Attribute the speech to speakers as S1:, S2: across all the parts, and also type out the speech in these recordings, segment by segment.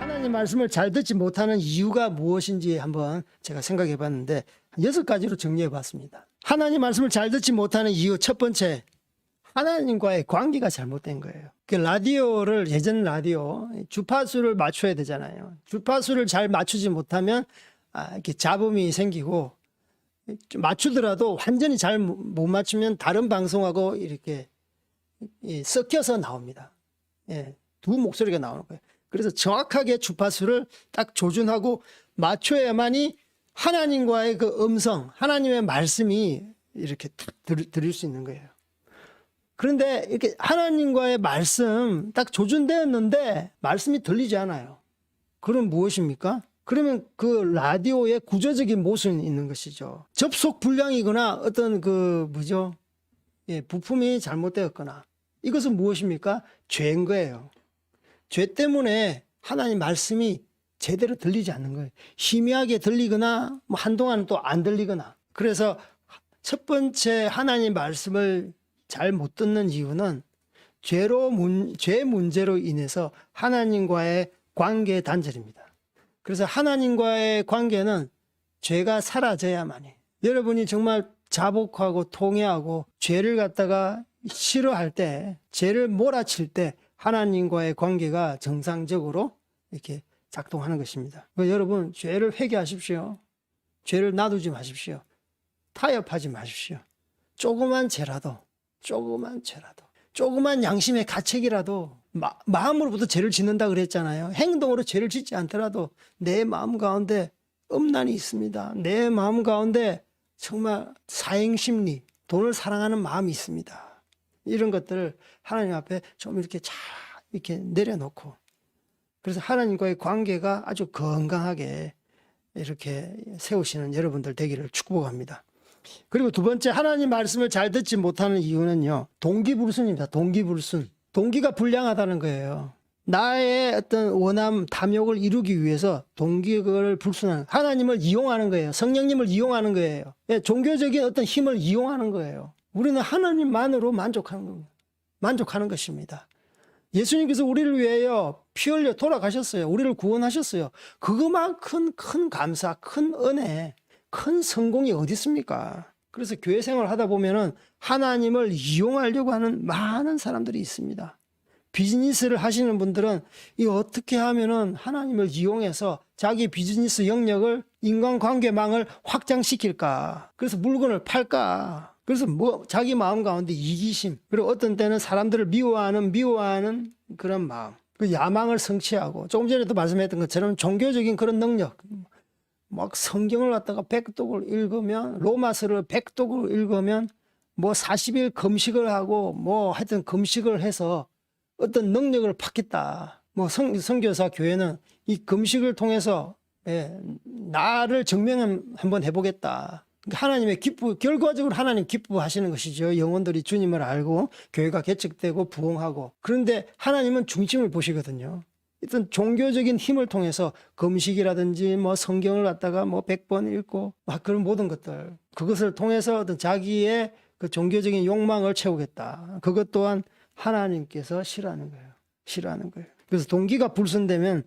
S1: 하나님 말씀을 잘 듣지 못하는 이유가 무엇인지 한번 제가 생각해 봤는데 6가지로 정리해 봤습니다. 하나님 말씀을 잘 듣지 못하는 이유 첫 번째, 하나님과의 관계가 잘못된 거예요. 라디오를, 예전 라디오 주파수를 맞춰야 되잖아요. 주파수를 잘 맞추지 못하면 이렇게 잡음이 생기고, 맞추더라도 완전히 잘 못 맞추면 다른 방송하고 이렇게 섞여서 나옵니다. 두 목소리가 나오는 거예요. 그래서 정확하게 주파수를 딱 조준하고 맞춰야만이 하나님과의 그 음성, 하나님의 말씀이 이렇게 들을 수 있는 거예요. 그런데 이렇게 하나님과의 말씀 딱 조준되었는데 말씀이 들리지 않아요. 그럼 무엇입니까? 그러면 그 라디오의 구조적인 모순이 있는 것이죠. 접속 불량이거나 어떤 부품이 잘못되었거나, 이것은 무엇입니까? 죄인 거예요. 죄 때문에 하나님 말씀이 제대로 들리지 않는 거예요. 희미하게 들리거나 한동안은 또 안 들리거나. 그래서 첫 번째 하나님 말씀을 잘 못 듣는 이유는 죄 문제로 인해서 하나님과의 관계 단절입니다. 그래서 하나님과의 관계는 죄가 사라져야만이, 여러분이 정말 자복하고 통회하고 죄를 갖다가 싫어할 때, 죄를 몰아칠 때 하나님과의 관계가 정상적으로 이렇게 작동하는 것입니다. 여러분, 죄를 회개하십시오. 죄를 놔두지 마십시오. 타협하지 마십시오. 조그만 죄라도, 조그만 양심의 가책이라도, 마음으로부터 죄를 짓는다 그랬잖아요. 행동으로 죄를 짓지 않더라도 내 마음 가운데 음란이 있습니다. 내 마음 가운데 정말 사행심리, 돈을 사랑하는 마음이 있습니다. 이런 것들을 하나님 앞에 좀 이렇게 잘 이렇게 내려놓고, 그래서 하나님과의 관계가 아주 건강하게 이렇게 세우시는 여러분들 되기를 축복합니다. 그리고 두 번째, 하나님 말씀을 잘 듣지 못하는 이유는요, 동기불순입니다. 동기불순. 동기가 불량하다는 거예요. 나의 어떤 원함, 탐욕을 이루기 위해서 동기를 불순하는, 하나님을 이용하는 거예요. 성령님을 이용하는 거예요. 종교적인 어떤 힘을 이용하는 거예요. 우리는 하나님만으로 만족하는 것입니다. 예수님께서 우리를 위하여 피 흘려 돌아가셨어요. 우리를 구원하셨어요. 그것만큼 큰 감사, 큰 은혜, 큰 성공이 어디 있습니까? 그래서 교회 생활을 하다 보면은 하나님을 이용하려고 하는 많은 사람들이 있습니다. 비즈니스를 하시는 분들은 이 어떻게 하면은 하나님을 이용해서 자기 비즈니스 영역을, 인간관계망을 확장시킬까? 그래서 물건을 팔까? 그래서 자기 마음 가운데 이기심, 그리고 어떤 때는 사람들을 미워하는 그런 마음, 그 야망을 성취하고, 조금 전에도 말씀했던 것처럼 종교적인 그런 능력, 막 성경을 갖다가 100독을 읽으면, 로마서를 100독을 읽으면 40일 금식을 하고 하여튼 금식을 해서 어떤 능력을 받겠다. 선교사 교회는 이 금식을 통해서 나를 증명 한번 해보겠다. 하나님의 결과적으로 하나님 기뻐하시는 것이죠. 영혼들이 주님을 알고 교회가 개척되고 부흥하고. 그런데 하나님은 중심을 보시거든요. 어떤 종교적인 힘을 통해서 금식이라든지 성경을 갖다가 100번 읽고 그런 모든 것들, 그것을 통해서 어떤 자기의 그 종교적인 욕망을 채우겠다. 그것 또한 하나님께서 싫어하는 거예요. 그래서 동기가 불순되면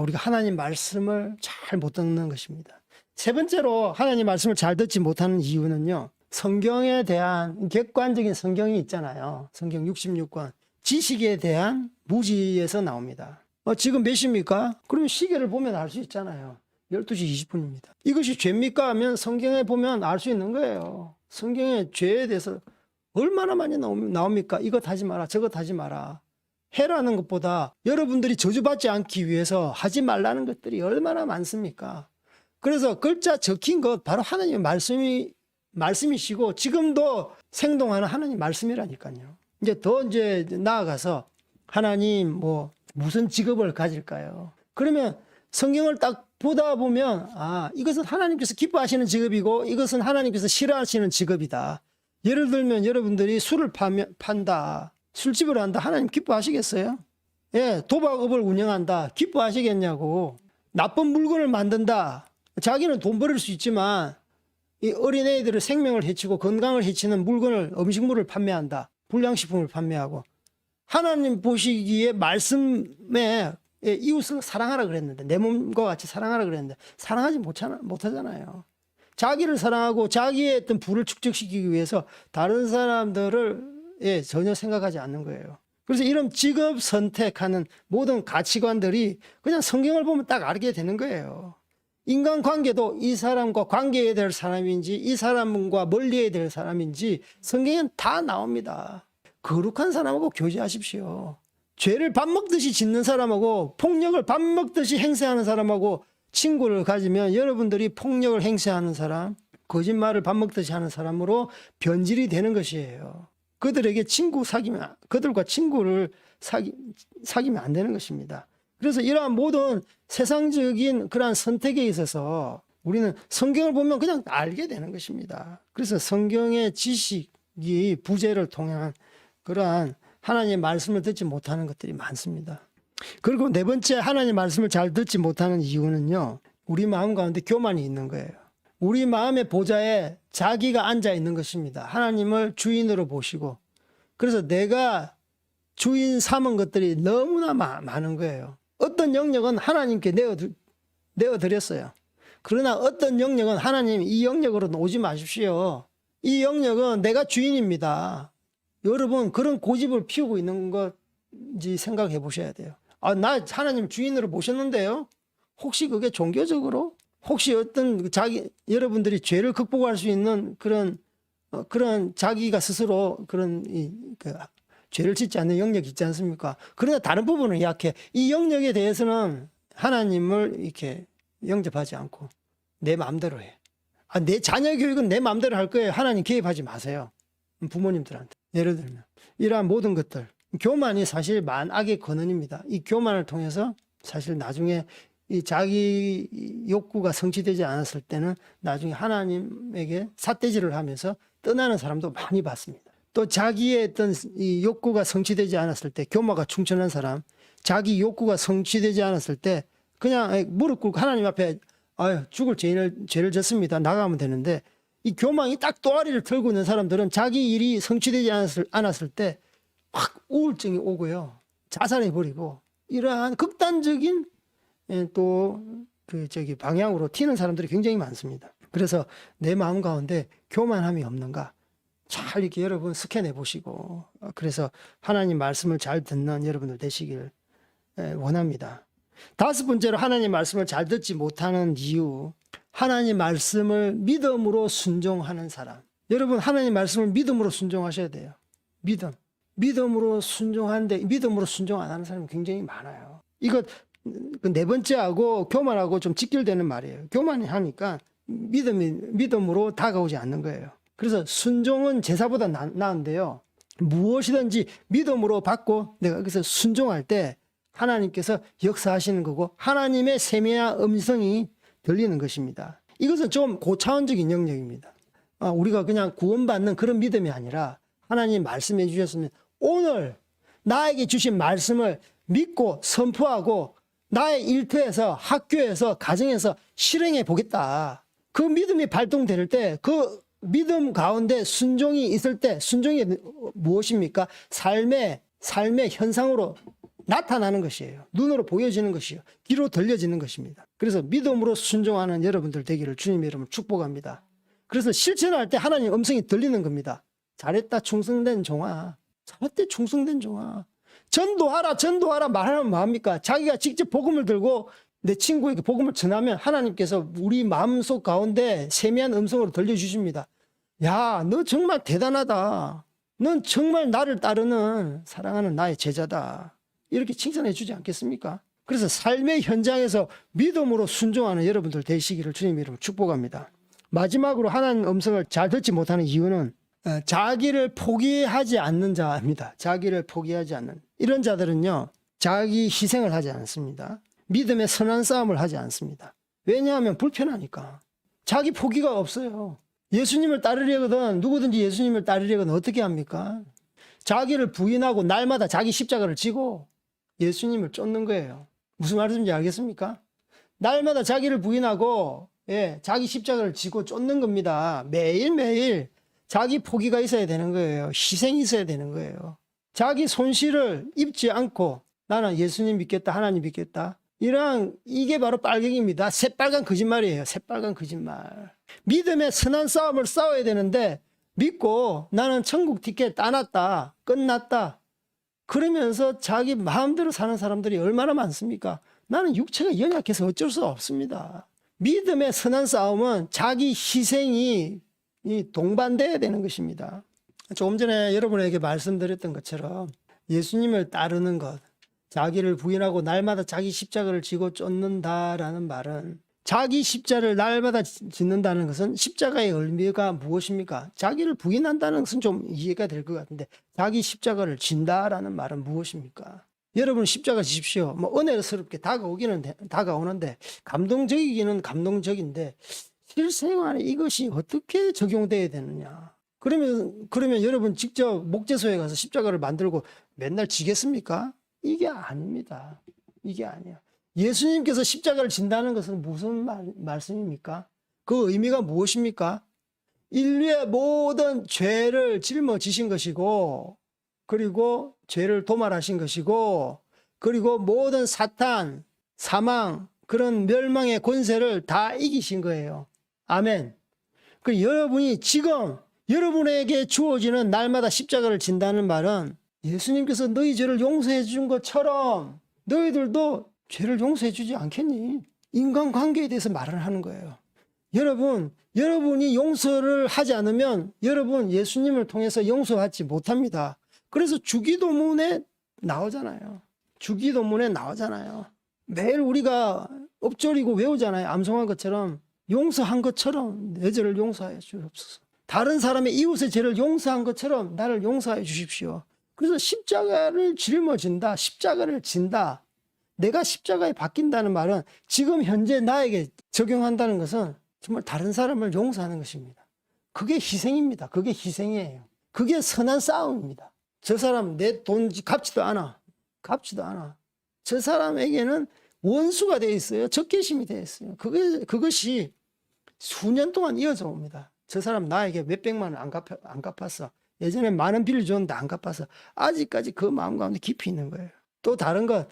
S1: 우리가 하나님 말씀을 잘 못 듣는 것입니다. 세 번째로 하나님 말씀을 잘 듣지 못하는 이유는요, 성경에 대한 객관적인 성경이 있잖아요. 성경 66권. 지식에 대한 무지에서 나옵니다. 지금 몇 시입니까? 그러면 시계를 보면 알 수 있잖아요. 12시 20분입니다. 이것이 죄입니까? 하면 성경에 보면 알 수 있는 거예요. 성경에 죄에 대해서 얼마나 많이 나옵니까? 이것 하지 마라, 저것 하지 마라. 해라는 것보다 여러분들이 저주받지 않기 위해서 하지 말라는 것들이 얼마나 많습니까? 그래서 글자 적힌 것 바로 하나님의 말씀이시고, 지금도 생동하는 하나님 말씀이라니까요. 이제 나아가서 하나님 무슨 직업을 가질까요? 그러면 성경을 딱 보다 보면 이것은 하나님께서 기뻐하시는 직업이고 이것은 하나님께서 싫어하시는 직업이다. 예를 들면 여러분들이 술을 판다, 술집을 한다. 하나님 기뻐하시겠어요? 도박업을 운영한다. 기뻐하시겠냐고. 나쁜 물건을 만든다. 자기는 돈 벌을 수 있지만 이 어린애들의 생명을 해치고 건강을 해치는 음식물을 판매한다. 불량식품을 판매하고. 하나님 보시기에 말씀에 예, 이웃을 사랑하라 그랬는데, 내 몸과 같이 사랑하라 그랬는데 사랑하지 못하잖아요. 자기를 사랑하고 자기의 어떤 부를 축적시키기 위해서 다른 사람들을 예, 전혀 생각하지 않는 거예요. 그래서 이런 직업 선택하는 모든 가치관들이 그냥 성경을 보면 딱 알게 되는 거예요. 인간관계도 이 사람과 관계해야 될 사람인지 이 사람과 멀리해야 될 사람인지 성경엔 다 나옵니다. 거룩한 사람하고 교제하십시오. 죄를 밥 먹듯이 짓는 사람하고 폭력을 밥 먹듯이 행세하는 사람하고 친구를 가지면 여러분들이 폭력을 행세하는 사람, 거짓말을 밥 먹듯이 하는 사람으로 변질이 되는 것이에요. 그들에게 그들과 친구를 사귀면 안 되는 것입니다. 그래서 이러한 모든 세상적인 그러한 선택에 있어서 우리는 성경을 보면 그냥 알게 되는 것입니다. 그래서 성경의 지식이 부재를 통한 그러한 하나님의 말씀을 듣지 못하는 것들이 많습니다. 그리고 네 번째, 하나님의 말씀을 잘 듣지 못하는 이유는요, 우리 마음 가운데 교만이 있는 거예요. 우리 마음의 보좌에 자기가 앉아 있는 것입니다. 하나님을 주인으로 보시고, 그래서 내가 주인 삼은 것들이 너무나 많은 거예요. 어떤 영역은 하나님께 내어드렸어요. 그러나 어떤 영역은 하나님, 이 영역으로는 오지 마십시오. 이 영역은 내가 주인입니다. 여러분, 그런 고집을 피우고 있는 건지 생각해 보셔야 돼요. 나 하나님 주인으로 모셨는데요. 혹시 그게 종교적으로, 혹시 어떤 여러분들이 죄를 극복할 수 있는 그런 자기가 스스로 죄를 짓지 않는 영역이 있지 않습니까? 그러나 다른 부분은 약해. 이 영역에 대해서는 하나님을 이렇게 영접하지 않고 내 마음대로 해. 내 자녀 교육은 내 마음대로 할 거예요. 하나님 개입하지 마세요. 부모님들한테. 예를 들면 이러한 모든 것들, 교만이 사실 만악의 근원입니다. 이 교만을 통해서 사실 나중에 이 자기 욕구가 성취되지 않았을 때는 나중에 하나님에게 삿대질을 하면서 떠나는 사람도 많이 봤습니다. 또 자기의 어떤 이 욕구가 성취되지 않았을 때, 교만과 충천한 사람, 자기 욕구가 성취되지 않았을 때 그냥 무릎 꿇고 하나님 앞에 죽을 죄를 졌습니다. 나가면 되는데, 이 교만이 딱 또아리를 털고 있는 사람들은 자기 일이 성취되지 않았을 때 확 우울증이 오고요. 자살해버리고 이러한 극단적인 방향으로 튀는 사람들이 굉장히 많습니다. 그래서 내 마음 가운데 교만함이 없는가 잘 이렇게 여러분 스캔해 보시고, 그래서 하나님 말씀을 잘 듣는 여러분들 되시길 원합니다. 다섯 번째로 하나님 말씀을 잘 듣지 못하는 이유, 하나님 말씀을 믿음으로 순종하는 사람. 여러분, 하나님 말씀을 믿음으로 순종하셔야 돼요. 믿음으로 순종하는데 믿음으로 순종 안 하는 사람이 굉장히 많아요. 이거 네 번째하고 교만하고 좀 직결되는 말이에요. 교만이 하니까 믿음으로 다가오지 않는 거예요. 그래서 순종은 제사보다 나은데요. 무엇이든지 믿음으로 받고 내가 그래서 순종할 때 하나님께서 역사하시는 거고 하나님의 세미한 음성이 들리는 것입니다. 이것은 좀 고차원적인 영역입니다. 우리가 그냥 구원받는 그런 믿음이 아니라 하나님 말씀해 주셨으면 오늘 나에게 주신 말씀을 믿고 선포하고 나의 일터에서 학교에서 가정에서 실행해 보겠다. 그 믿음이 발동될 때 그 믿음 가운데 순종이 있을 때, 순종이 무엇입니까? 삶의 현상으로 나타나는 것이에요. 눈으로 보여지는 것이요. 귀로 들려지는 것입니다. 그래서 믿음으로 순종하는 여러분들 되기를 주님의 이름으로 축복합니다. 그래서 실천할 때 하나님 음성이 들리는 겁니다. 잘했다 충성된 종아. 잘했다 충성된 종아. 전도하라 말하면 뭐합니까? 자기가 직접 복음을 들고 내 친구에게 복음을 전하면 하나님께서 우리 마음속 가운데 세미한 음성으로 들려주십니다. 야, 너 정말 대단하다. 넌 정말 나를 따르는 사랑하는 나의 제자다. 이렇게 칭찬해 주지 않겠습니까? 그래서 삶의 현장에서 믿음으로 순종하는 여러분들 되시기를 주님 이름으로 축복합니다. 마지막으로 하나님 음성을 잘 듣지 못하는 이유는 자기를 포기하지 않는 자입니다. 자기를 포기하지 않는 이런 자들은요, 자기 희생을 하지 않습니다. 믿음의 선한 싸움을 하지 않습니다. 왜냐하면 불편하니까. 자기 포기가 없어요. 예수님을 따르려거든, 누구든지 예수님을 따르려거든 어떻게 합니까? 자기를 부인하고 날마다 자기 십자가를 지고 예수님을 쫓는 거예요. 무슨 말인지 알겠습니까? 날마다 자기를 부인하고 자기 십자가를 지고 쫓는 겁니다. 매일매일 자기 포기가 있어야 되는 거예요. 희생이 있어야 되는 거예요. 자기 손실을 입지 않고 나는 예수님 믿겠다, 하나님 믿겠다. 이게 바로 빨갱입니다. 새빨간 거짓말이에요. 새빨간 거짓말. 믿음의 선한 싸움을 싸워야 되는데 믿고 나는 천국 티켓 따놨다, 끝났다. 그러면서 자기 마음대로 사는 사람들이 얼마나 많습니까? 나는 육체가 연약해서 어쩔 수 없습니다. 믿음의 선한 싸움은 자기 희생이 동반돼야 되는 것입니다. 조금 전에 여러분에게 말씀드렸던 것처럼 예수님을 따르는 것, 자기를 부인하고 날마다 자기 십자가를 지고 쫓는다라는 말은, 자기 십자를 날마다 짓는다는 것은 십자가의 의미가 무엇입니까? 자기를 부인한다는 것은 좀 이해가 될 것 같은데, 자기 십자가를 진다라는 말은 무엇입니까? 여러분 십자가 지십시오. 뭐 은혜스럽게 다가오는데 감동적이기는 감동적인데 실생활에 이것이 어떻게 적용돼야 되느냐? 그러면 여러분 직접 목재소에 가서 십자가를 만들고 맨날 지겠습니까? 이게 아닙니다. 이게 아니야. 예수님께서 십자가를 진다는 것은 무슨 말씀입니까? 그 의미가 무엇입니까? 인류의 모든 죄를 짊어지신 것이고, 그리고 죄를 도말하신 것이고, 그리고 모든 사탄, 사망, 그런 멸망의 권세를 다 이기신 거예요. 아멘. 그 여러분이 지금 여러분에게 주어지는 날마다 십자가를 진다는 말은, 예수님께서 너희 죄를 용서해 준 것처럼 너희들도 죄를 용서해 주지 않겠니? 인간관계에 대해서 말을 하는 거예요. 여러분이 용서를 하지 않으면 여러분 예수님을 통해서 용서받지 못합니다. 그래서 주기도문에 나오잖아요. 주기도문에 나오잖아요. 매일 우리가 엎조리고 외우잖아요. 암송한 것처럼, 용서한 것처럼 내 죄를 용서하여 주옵소서. 다른 사람의 이웃의 죄를 용서한 것처럼 나를 용서하여 주십시오. 그래서 십자가를 짊어진다, 십자가를 진다. 내가 십자가에 바뀐다는 말은 지금 현재 나에게 적용한다는 것은 정말 다른 사람을 용서하는 것입니다. 그게 희생입니다. 그게 희생이에요. 그게 선한 싸움입니다. 저 사람 내 돈 갚지도 않아. 저 사람에게는 원수가 되어 있어요. 적개심이 되어 있어요. 그것이 수년 동안 이어져 옵니다. 저 사람 나에게 몇백만 원 안 갚았어. 예전에 만 원 빌려줬는데 안 갚아서 아직까지 그 마음 가운데 깊이 있는 거예요. 또 다른 것,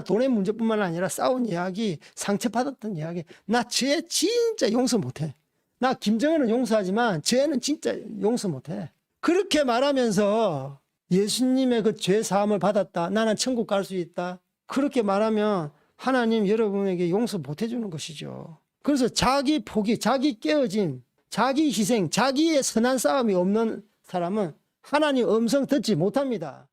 S1: 돈의 문제뿐만 아니라 싸운 이야기, 상처받았던 이야기. 나 죄 진짜 용서 못해. 나 김정은은 용서하지만 죄는 진짜 용서 못해. 그렇게 말하면서 예수님의 그 죄 사함을 받았다, 나는 천국 갈 수 있다, 그렇게 말하면 하나님 여러분에게 용서 못 해주는 것이죠. 그래서 자기 포기, 자기 깨어짐, 자기 희생, 자기의 선한 싸움이 없는 사람은 하나님 음성 듣지 못합니다.